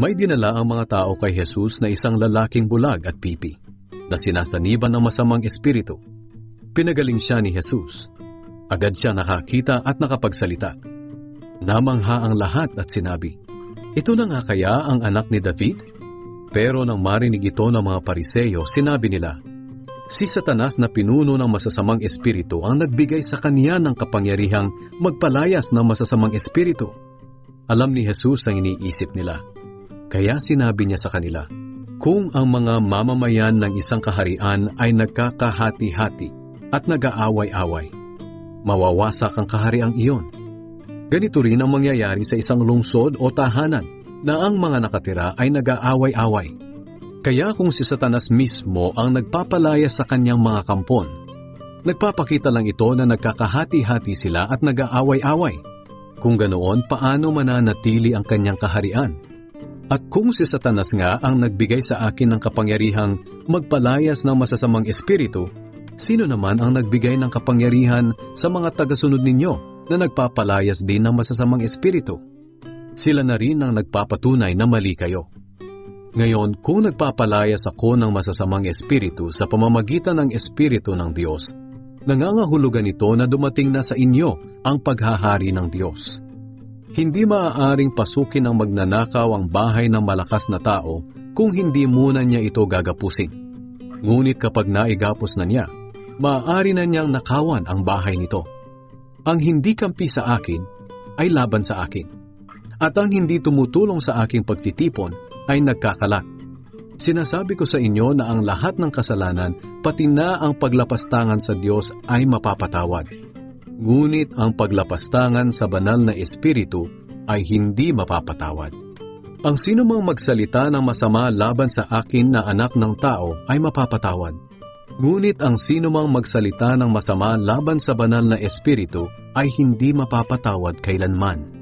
May dinala ang mga tao kay Jesus na isang lalaking bulag at pipi, na sinasaniban ng masamang espiritu. Pinagaling siya ni Jesus. Agad siya nakakita at nakapagsalita. Namangha ang lahat at sinabi, "Ito na nga kaya ang anak ni David?" Pero nang marinig ito ng mga Pariseyo, sinabi nila, "Si Satanas na pinuno ng masasamang espiritu ang nagbigay sa kanya ng kapangyarihang magpalayas ng masasamang espiritu." Alam ni Jesus ang iniisip nila. Kaya sinabi niya sa kanila, "Kung ang mga mamamayan ng isang kaharian ay nagkakahati-hati at nag-aaway-away, mawawasak ang kahariang iyon. Ganito rin ang mangyayari sa isang lungsod o tahanan na ang mga nakatira ay nag-aaway-away. Kaya kung si Satanas mismo ang nagpapalaya sa kanyang mga kampon, nagpapakita lang ito na nagkakahati-hati sila at nag-aaway-away. Kung ganoon, paano mananatili ang kanyang kaharian? At kung si Satanas nga ang nagbigay sa akin ng kapangyarihang magpalayas ng masasamang espiritu, sino naman ang nagbigay ng kapangyarihan sa mga tagasunod ninyo na nagpapalayas din ng masasamang espiritu? Sila na rin ang nagpapatunay na mali kayo. Ngayon, kung nagpapalayas ako ng masasamang espiritu sa pamamagitan ng Espiritu ng Diyos, nangangahulugan ito na dumating na sa inyo ang paghahari ng Diyos. Hindi maaaring pasukin ng magnanakaw ang bahay ng malakas na tao kung hindi muna niya ito gagapusin. Ngunit kapag naigapos na niya, maaari na niyang nakawan ang bahay nito. Ang hindi kampi sa akin ay laban sa akin, at ang hindi tumutulong sa aking pagtitipon ay nagkakalat. Sinasabi ko sa inyo na ang lahat ng kasalanan, pati na ang paglapastangan sa Diyos ay mapapatawad. Ngunit ang paglapastangan sa banal na espiritu ay hindi mapapatawad. Ang sinumang magsalita ng masama laban sa akin na anak ng tao ay mapapatawad. Ngunit ang sinumang magsalita ng masama laban sa banal na espiritu ay hindi mapapatawad kailanman.